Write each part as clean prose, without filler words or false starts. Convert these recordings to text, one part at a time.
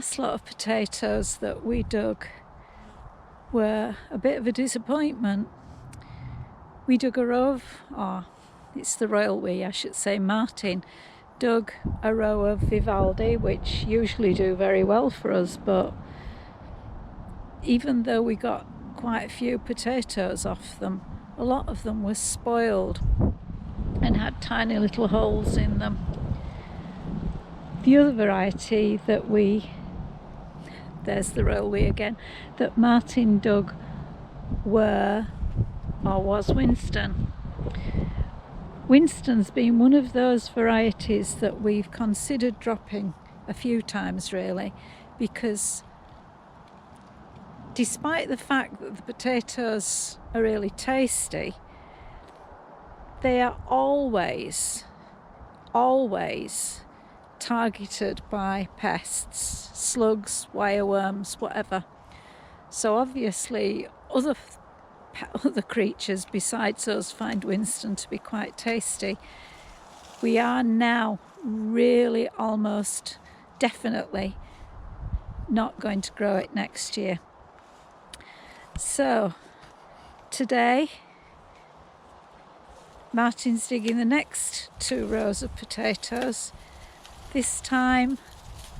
last lot of potatoes that we dug were a bit of a disappointment. We dug a row of, it's the royal we, I should say, Martin dug a row of Vivaldi, which usually do very well for us, but even though we got quite a few potatoes off them, a lot of them were spoiled and had tiny little holes in them. The other variety that there's the railway again, that Martin dug was Winston. Winston's been one of those varieties that we've considered dropping a few times really, because despite the fact that the potatoes are really tasty, they are always targeted by pests, slugs, wireworms, whatever. So obviously other creatures besides us find Winston to be quite tasty. We are now really almost definitely not going to grow it next year. So today Martin's digging the next 2 rows of potatoes. This time,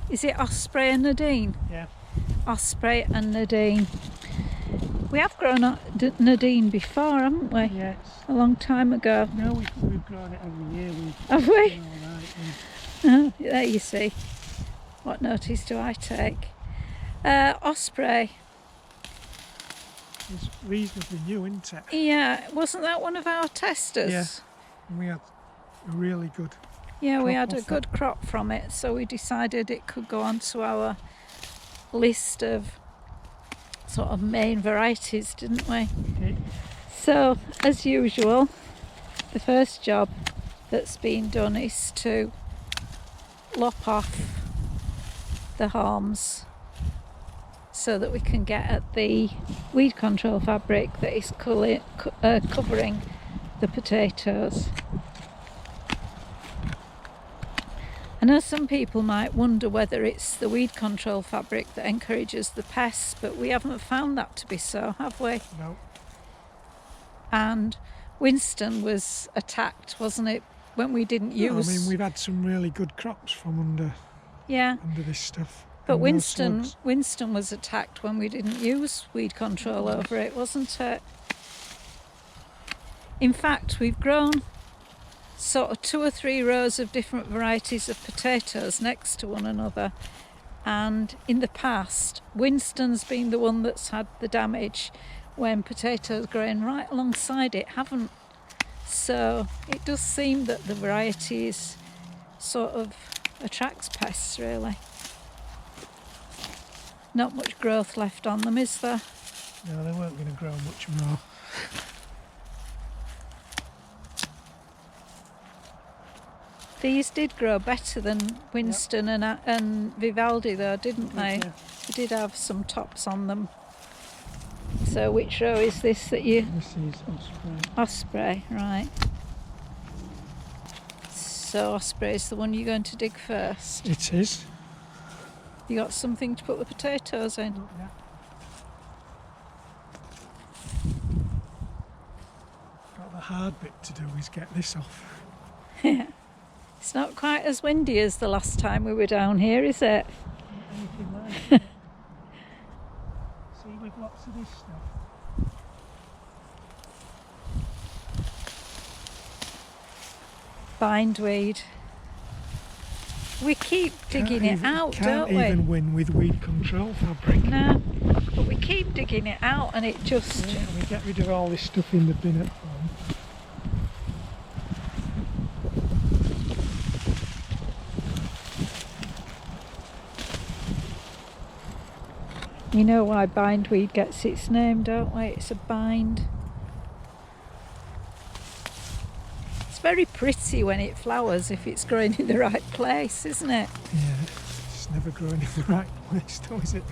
is it Osprey and Nadine? Yeah. Osprey and Nadine. We have grown Nadine before, haven't we? Yes. A long time ago. No, we've grown it every year. Have we? All right, There you see. What notice do I take? Osprey. It's reasonably new, isn't it? Yeah, wasn't that one of our testers? Yeah. And we had a really good Yeah, we crop had a off good crop from it, so we decided it could go onto our list of sort of main varieties, didn't we? Okay. So, as usual, the first job that's been done is to lop off the harms so that we can get at the weed control fabric that is covering the potatoes. I know some people might wonder whether it's the weed control fabric that encourages the pests, but we haven't found that to be so, have we? No. And Winston was attacked, wasn't it, when we didn't use... No, I mean, we've had some really good crops from under this stuff. But And no slugs. Winston was attacked when we didn't use weed control over it, wasn't it? In fact, we've grown sort of 2 or 3 rows of different varieties of potatoes next to one another, and in the past Winston's been the one that's had the damage when potatoes growing right alongside it haven't. So it does seem that the varieties sort of attracts pests really. Not much growth left on them, is there? No, they weren't going to grow much more. These did grow better than Winston and Vivaldi though, didn't they? Yeah. They did have some tops on them. So which row is this that you... This is Osprey. Osprey, right. So Osprey is the one you're going to dig first. It is. You got something to put the potatoes in? Yeah. Got the hard bit to do is get this off. It's not quite as windy as the last time we were down here, is it? Anything like it. See, with lots of this stuff. Bindweed. We keep digging it out, don't we? Can't even win with weed control fabric. No, but we keep digging it out and it just... Yeah, we get rid of all this stuff in the bin at home. You know why bindweed gets its name, don't we? It's a bind. It's very pretty when it flowers if it's growing in the right place, isn't it? Yeah, it's never growing in the right place, though, is it?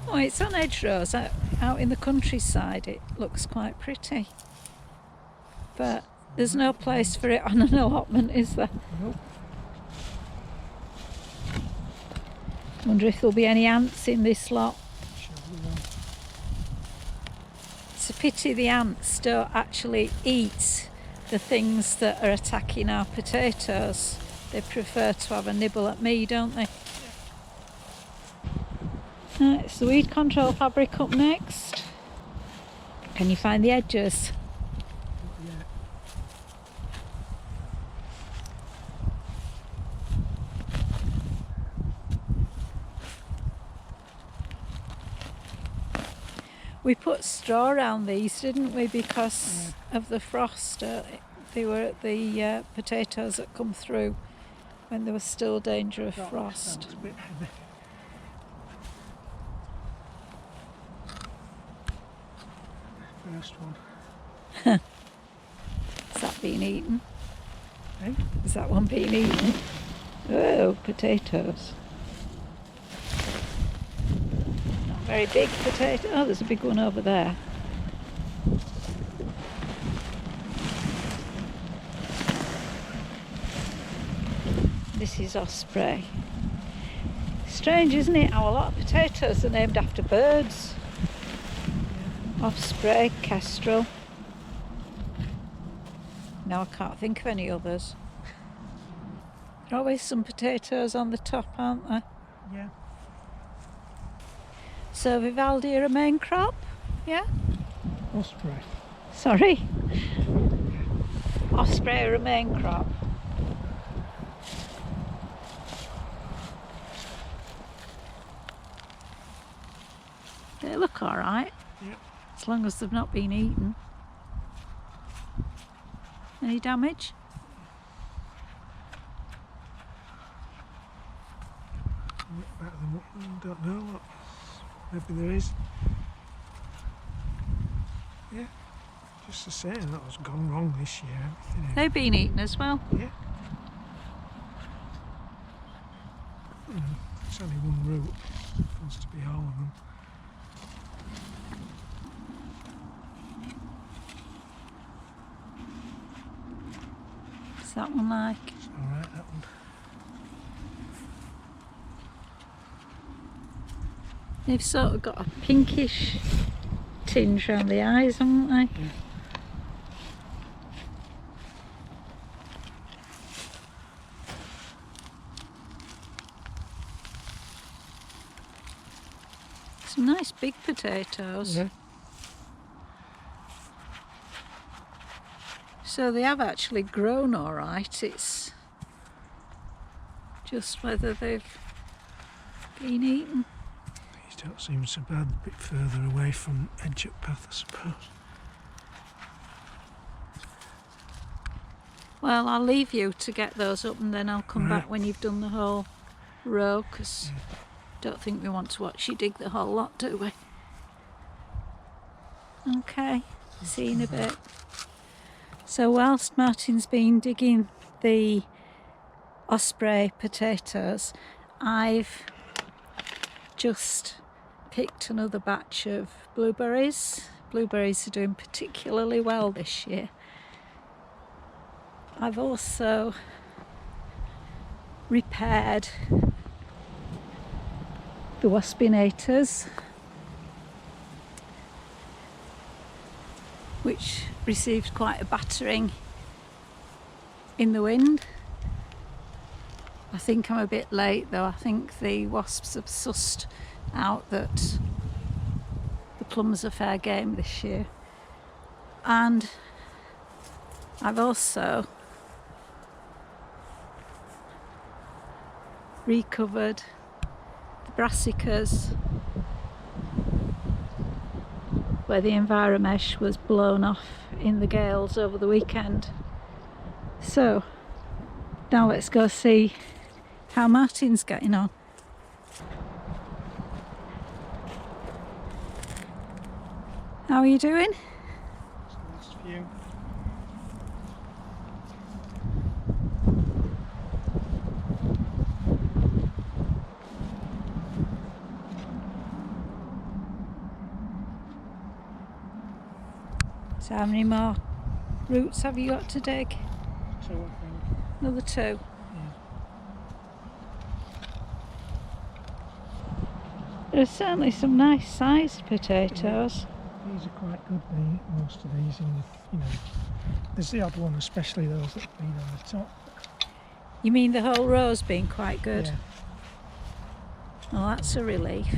Oh, it's on hedgerows. Out in the countryside it looks quite pretty. But there's no place for it on an allotment, is there? Nope. Wonder if there'll be any ants in this lot. Sure we will. It's a pity the ants don't actually eat the things that are attacking our potatoes. They prefer to have a nibble at me, don't they? Right, it's the weed control fabric up next. Can you find the edges? Not yet. We put straw around these, didn't we, because of the frost. They were the potatoes that come through when there was still danger of frost. It's a bit heavy. First one. Is that being eaten? Eh? Is that one being eaten? Oh, potatoes. Not very big potato. Oh, there's a big one over there. This is Osprey. Strange, isn't it, how a lot of potatoes are named after birds? Osprey, kestrel. Now I can't think of any others. There are always some potatoes on the top, aren't there? Yeah. So Vivaldi are a main crop? Yeah? Osprey. Sorry? Osprey are a main crop. They look alright. Yeah. As long as they've not been eaten. Any damage? Back them up. I don't know what. Maybe there is. Yeah. Just the same. That was gone wrong this year. Everything. They've been eaten as well. Yeah. It's only one root. It supposed to be all of them. What's that one like? It's alright, that one. They've sort of got a pinkish tinge around the eyes, haven't they? Yeah. Some nice big potatoes. Yeah. So they have actually grown all right. It's just whether they've been eaten. These don't seem so bad. A bit further away from edge up path, I suppose. Well, I'll leave you to get those up and then I'll come Right. back when you've done the whole row, because don't think we want to watch you dig the whole lot, do we? Okay, see you in a bit. So whilst Martin's been digging the Osprey potatoes, I've just picked another batch of blueberries. Blueberries are doing particularly well this year. I've also repaired the waspinators, which received quite a battering in the wind. I think I'm a bit late though. I think the wasps have sussed out that the plums are fair game this year. And I've also recovered the brassicas where the enviromesh was blown off in the gales over the weekend. So now let's go see how Martin's getting on. How are you doing? It's the last few. So how many more roots have you got to dig? 2, I think. Another 2. Yeah. There are certainly some nice sized potatoes. These are quite good, most of these, and you know, there's the odd one, especially those that have been on the top. You mean the whole row's been quite good? Yeah. Well, that's a relief.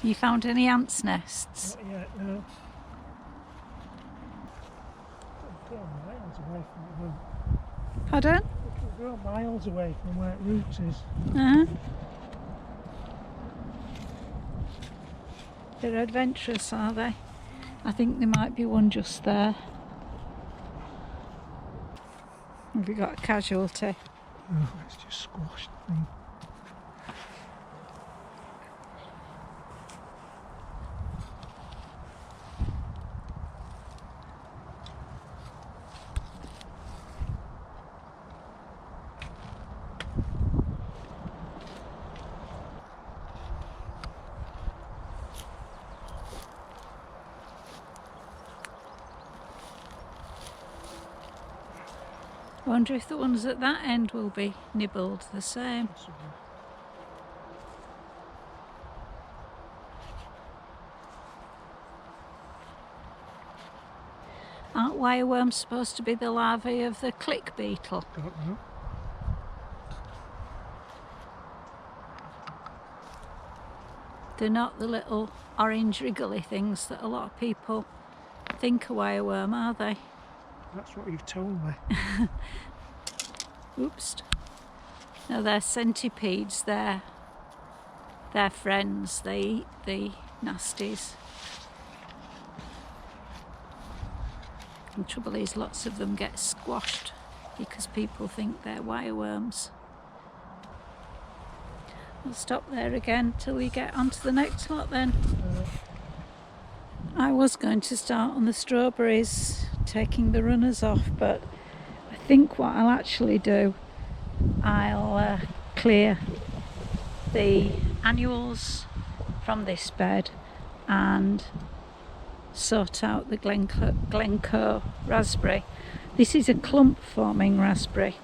You found any ants' nests? Not yet, no. It'll go miles away from the root. Pardon? It'll go miles away from where it roots is. Uh-huh. They're adventurous, are they? I think there might be one just there. Have we got a casualty? Oh, it's just squashed the thing. I wonder if the ones at that end will be nibbled the same. Possibly. Aren't wireworms supposed to be the larvae of the click beetle? Don't know. They're not the little orange wriggly things that a lot of people think a wireworm, are they? That's what you've told me. Oops. No, they're centipedes. They're friends. They eat the nasties. The trouble is, lots of them get squashed because people think they're wireworms. We'll stop there again till we get onto the next lot then. I was going to start on the strawberries, taking the runners off, but I think what I'll actually do, I'll clear the annuals from this bed and sort out the Glencoe raspberry. This is a clump forming raspberry.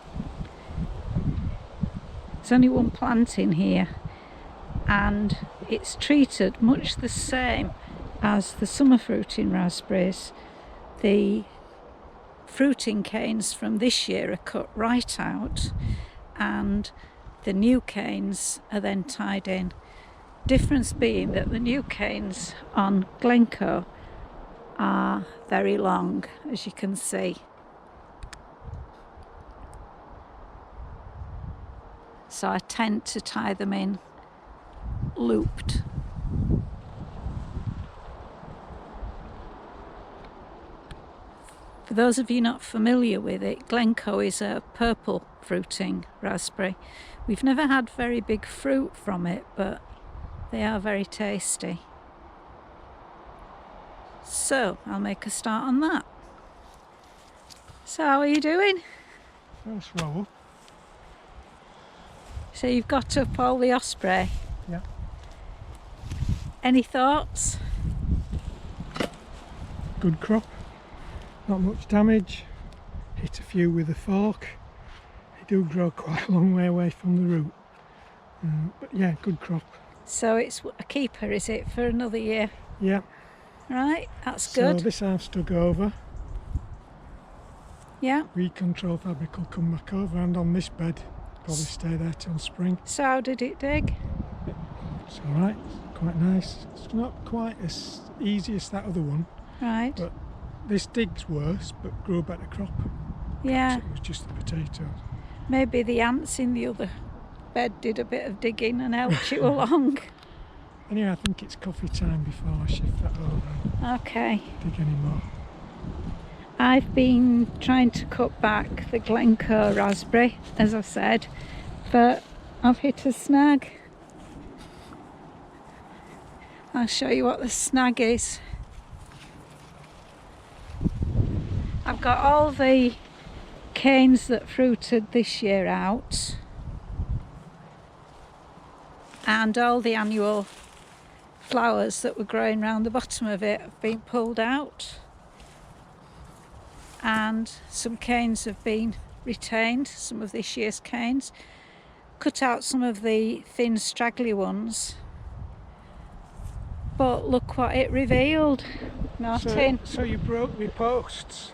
There's only one plant in here and it's treated much the same as the summer fruiting raspberries. The fruiting canes from this year are cut right out and the new canes are then tied in. Difference being that the new canes on Glencoe are very long, as you can see. So I tend to tie them in looped. For those of you not familiar with it, Glencoe is a purple fruiting raspberry. We've never had very big fruit from it, but they are very tasty. So I'll make a start on that. So how are you doing? First row up. So you've got up all the osprey. Yeah. Any thoughts? Good crop. Not much damage. Hit a few with a fork. They do grow quite a long way away from the root. But yeah, good crop. So it's a keeper, is it, for another year? Yeah. Right, that's good. So this half's dug over. Yeah. Weed control fabric will come back over, and on this bed probably stay there till spring. So how did it dig? It's alright, quite nice. It's not quite as easy as that other one. Right. But this digs worse, but grew a better crop. Yeah. Perhaps it was just the potatoes. Maybe the ants in the other bed did a bit of digging and helped you along. Anyway, I think it's coffee time before I shift that over and Okay. dig any more. I've been trying to cut back the Glinka Raspberry, as I said, but I've hit a snag. I'll show you what the snag is. I've got all the canes that fruited this year out and all the annual flowers that were growing around the bottom of it have been pulled out. and some canes have been retained, some of this year's canes. Cut out some of the thin straggly ones, but look what it revealed, Martin. So you broke my posts?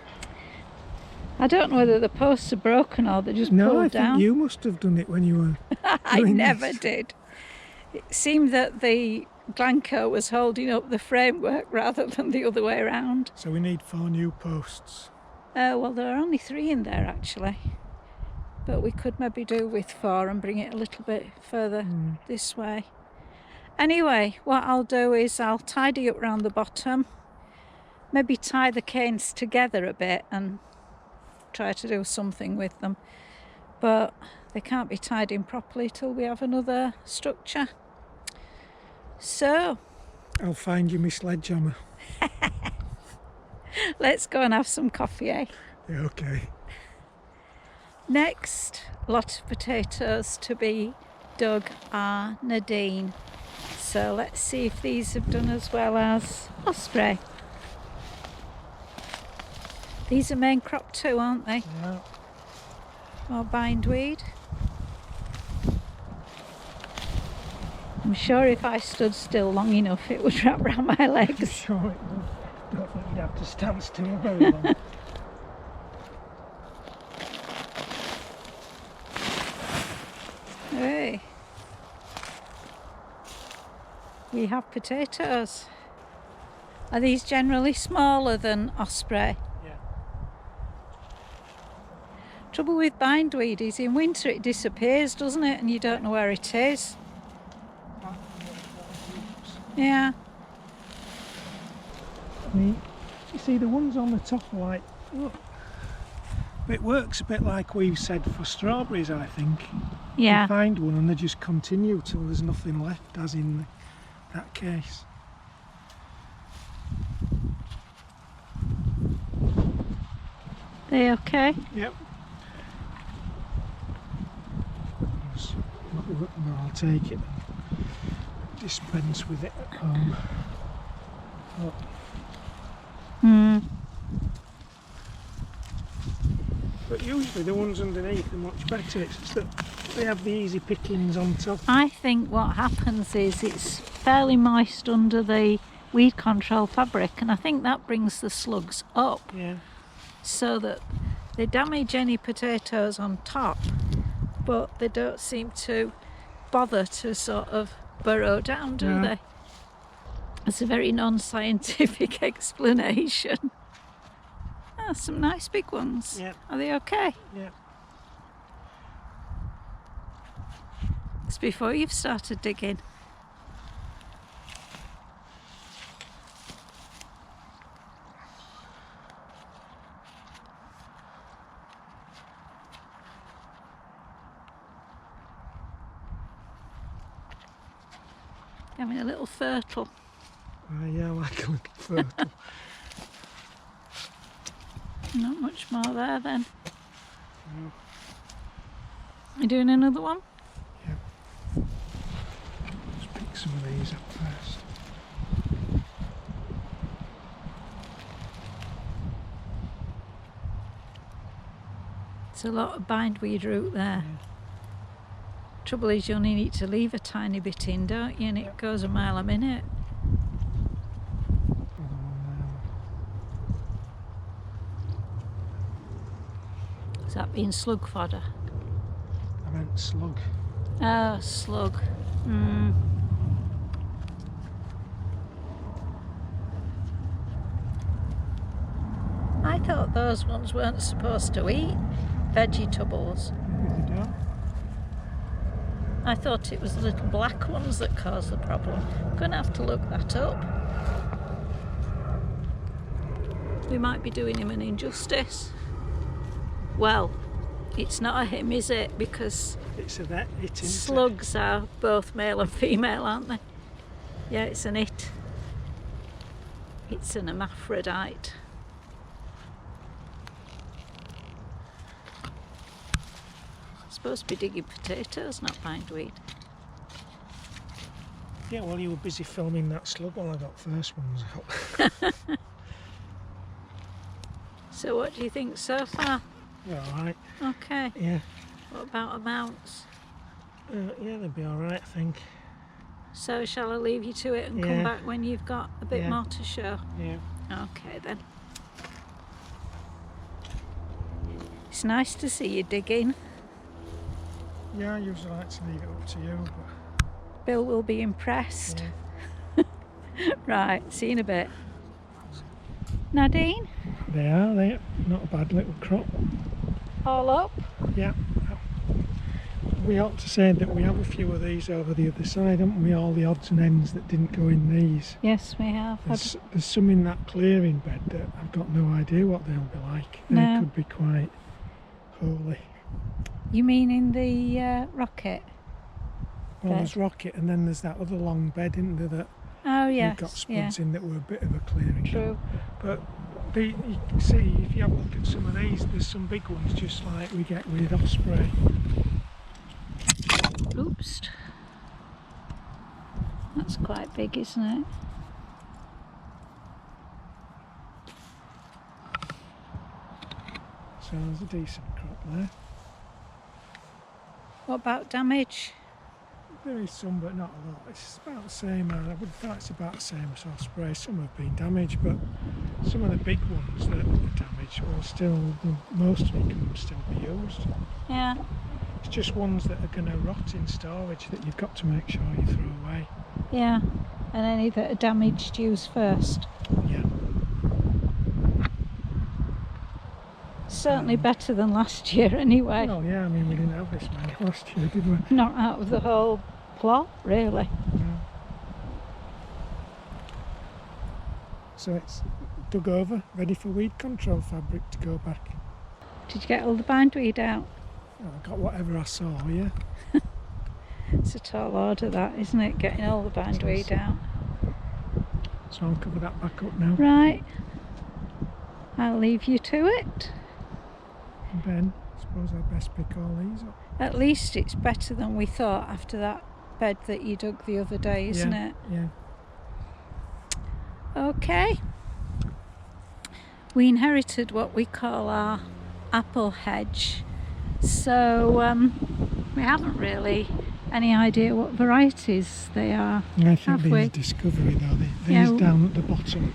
I don't know whether the posts are broken or they're just No, pulled I down. think you must have done it when you were I doing never this. did. It seemed that the Glencoe was holding up the framework rather than the other way around. So we need 4 new posts. Well, there are only 3 in there actually, but we could maybe do with 4 and bring it a little bit further this way. Anyway, what I'll do is I'll tidy up around the bottom, maybe tie the canes together a bit and try to do something with them, but they can't be tied in properly till we have another structure. So I'll find you my sledgehammer. let's go and have some coffee, eh? Yeah, okay. Next lot of potatoes to be dug are Nadine. So let's see if these have done as well as Osprey. These are main crop too, aren't they? Yeah. Or bindweed. I'm sure if I stood still long enough it would wrap around my legs. Sure it would. Don't think you'd have to stand still very long. Hey. We have potatoes. Are these generally smaller than Osprey? Yeah. Trouble with bindweed is in winter it disappears, doesn't it? And you don't know where it is. Yeah. I mean, you see the ones on the top are like, look, it works a bit like we've said for strawberries, I think. Yeah. You find one and they just continue till there's nothing left, as in that case. They okay? Yep. I'll take it and dispense with it at home. Oh. But usually the ones underneath are much better. It's just that they have the easy pickings on top. I think what happens is it's fairly moist under the weed control fabric, and I think that brings the slugs up. Yeah. So that they damage any potatoes on top, but they don't seem to bother to sort of burrow down, do they? It's a very non-scientific explanation. Ah, some nice big ones. Yeah. Are they okay? Yeah. It's before you've started digging. Having a little fertile. Yeah, like a little fertile. Not much more there then. No. You doing another one? Yeah. Let's pick some of these up first. It's a lot of bindweed root there. Yeah. Trouble is you only need to leave a tiny bit in, don't you? And it goes a mile a minute. Is that being slug fodder? I meant slug. Oh, slug. I thought those ones weren't supposed to eat vegetables. Maybe they don't. I thought it was the little black ones that caused the problem. I'm going to have to look that up. We might be doing him an injustice. Well, it's not a him, is it? Because It's a that, it isn't slugs are both male and female, aren't they? Yeah, it's an it. It's an hermaphrodite. Supposed to be digging potatoes, not bindweed. Yeah, well, you were busy filming that slug while I got first ones out. It's So what do you think so far? They're alright. Okay. Yeah. What about amounts? Yeah, they'll be alright, I think. So shall I leave you to it and come back when you've got a bit more to show? Yeah. Okay then. It's nice to see you digging. Yeah, I usually like to leave it up to you, but Bill will be impressed. Right, see you in a bit. Nadine? they're not a bad little crop. All up? Yeah. We ought to say that we have a few of these over the other side, haven't we? All the odds and ends that didn't go in these. Yes, we have. There's some in that clearing bed that I've got no idea what they'll be like. They could be quite holy. You mean in the rocket? Well, there's rocket, and then there's that other long bed, isn't there, that we've got spuds in that were a bit of a clearing. True. But you can see, if you have a look at some of these, there's some big ones just like we get with Osprey. Oops. That's quite big, isn't it? So there's a decent crop there. What about damage? There is some, but not a lot. It's about the same. I would have thought it's about the same as Osprey. Some have been damaged, but some of the big ones that are damaged will still, most of it can still be used. Yeah. It's just ones that are going to rot in storage that you've got to make sure you throw away. Yeah, and any that are damaged, use first. Yeah. Certainly better than last year anyway. Well, yeah, I mean, we didn't have this many last year, did we? Not out of the whole plot, really. No. So it's dug over, ready for weed control fabric to go back. Did you get all the bindweed out? Oh, I got whatever I saw, yeah. It's a tall order, that, isn't it? Getting all the bindweed out. So I'll cover that back up now. Right. I'll leave you to it. And then, I suppose I'd best pick all these up. At least it's better than we thought after that bed that you dug the other day, isn't it? Yeah. Okay. We inherited what we call our apple hedge. So we haven't really any idea what varieties they are. I think these discovery though, these down at the bottom.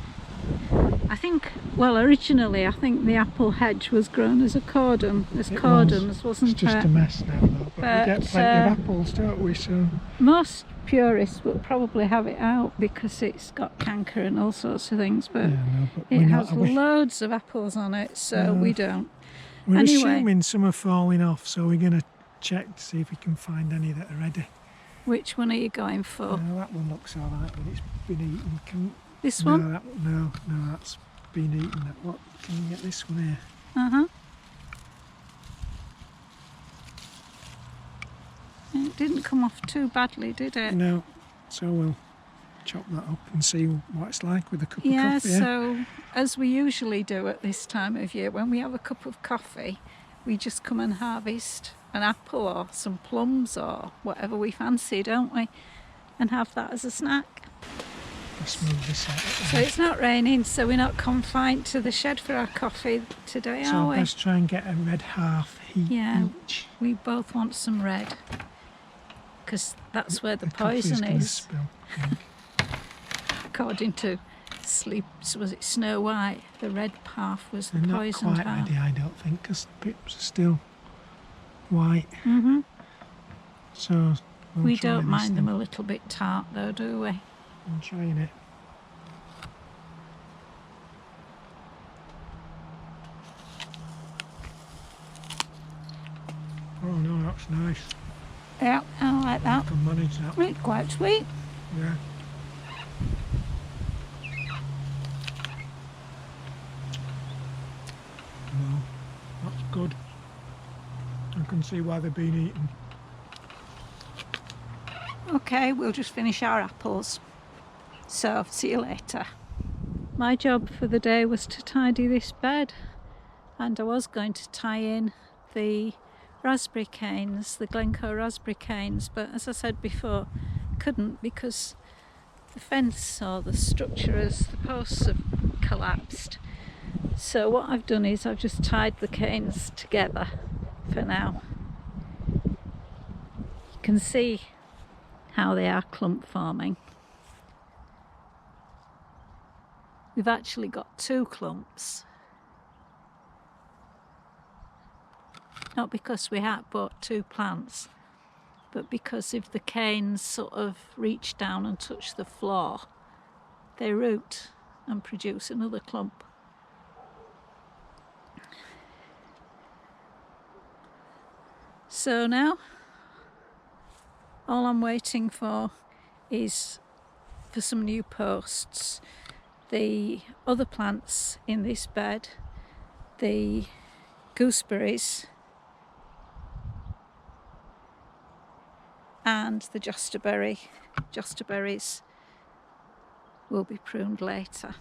I think, well, originally I think the apple hedge was grown as a cordon, cordons, wasn't it? It's just a mess now though, but we get plenty of apples, don't we? So most purists will probably have it out because it's got canker and all sorts of things, but, it has loads of apples on it, so we don't. We're assuming some are falling off, so we're going to check to see if we can find any that are ready. Which one are you going for? That one looks alright, but it's been eaten. This one? No, that's been eaten. What? Can you get this one here? Uh-huh. It didn't come off too badly, did it? No. So we'll chop that up and see what it's like with a cup of coffee. Yeah, so as we usually do at this time of year, when we have a cup of coffee, we just come and harvest an apple or some plums or whatever we fancy, don't we? And have that as a snack. Let's move this out. So it's not raining, so we're not confined to the shed for our coffee today, are we? So let's try and get a red half each. We both want some red, because that's where the poison is. According to was it Snow White? The red half was the poisoned half. Not quite ready, I don't think, because the pips are still white. Mm-hmm. So we don't mind them a little bit tart, though, do we? I'm trying it. Oh no, that's nice. Yeah, I like that. I can manage that. It's quite sweet. Yeah. Well, that's good. I can see why they've been eaten. Okay, we'll just finish our apples. So, see you later. My job for the day was to tidy this bed, and I was going to tie in the raspberry canes, the Glencoe raspberry canes, but as I said before, couldn't because the fence or the structure as the posts have collapsed. So what I've done is I've just tied the canes together for now. You can see how they are clump forming. We've actually got 2 clumps. Not because we had bought 2 plants, but because if the canes sort of reach down and touch the floor, they root and produce another clump. So now, all I'm waiting for is for some new posts. The other plants in this bed, the gooseberries and the josterberries will be pruned later.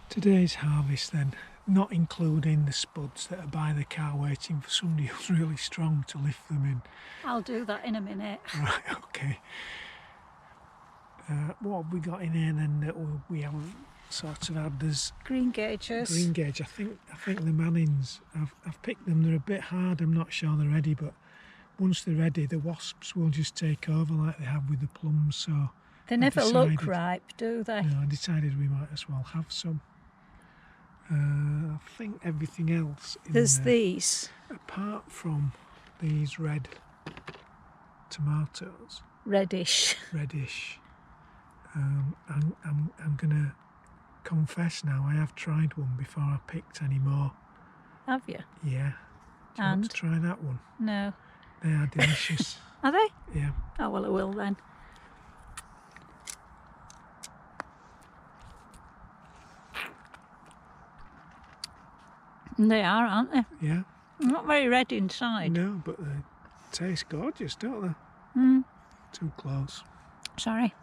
Today's harvest then, not including the spuds that are by the car waiting for somebody who's really strong to lift them in. I'll do that in a minute. Right, okay. What have we got in here then that we haven't sort of had? There's Green gauges. green gauge. I think the Mannings, I've picked them. They're a bit hard. I'm not sure they're ready, but once they're ready, the wasps will just take over like they have with the plums. So They never look ripe, do they? no, I decided we might as well have some. I think everything else in There's there, these. apart from these red tomatoes, Reddish. reddish. I'm gonna confess now, I have tried one before I picked any more. Have you? Yeah. Do you want to try that one? No. They are delicious. Are they? Yeah. Oh, well, I will then. They are, aren't they? Yeah. Not very red inside. No, but they taste gorgeous, don't they? Mm. Too close. Sorry.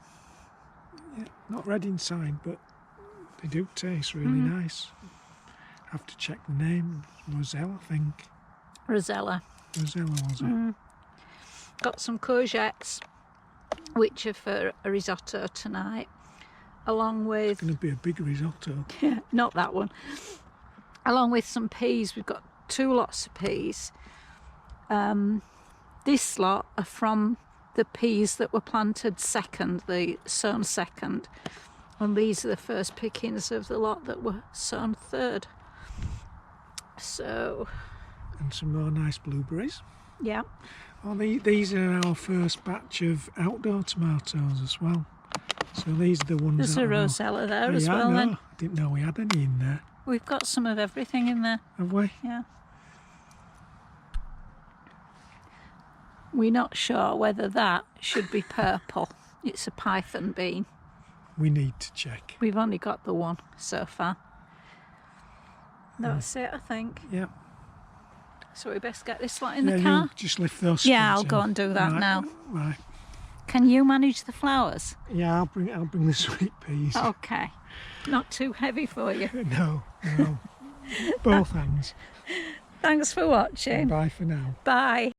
Yeah. Not red inside, but they do taste really nice. Have to check the name. Roselle, I think. Rosella. Rosella, was it? Got some courgettes, which are for a risotto tonight, along with... It's going to be a big risotto. not that one. Along with some peas. We've got 2 lots of peas. This lot are from the peas that were planted second, the sown second. And these are the first pickings of the lot that were sown third. So... And some more nice blueberries. yeah. Oh, these are our first batch of outdoor tomatoes as well. So these are the ones. There's that a are Rosella there Oh, as yeah, well I know. then. I didn't know we had any in there. We've got some of everything in there. Have we? Yeah. We're not sure whether that should be purple. It's a python bean. We need to check. We've only got the one so far. That's it, I think. Yeah. So we best get this lot in Yeah, the car. you just lift those. Yeah, I'll spuds go in. and do that Right, now. Right. Can you manage the flowers? Yeah, I'll bring the sweet peas. Okay. Not too heavy for you. No. Both hands. Thanks for watching. Bye for now. Bye.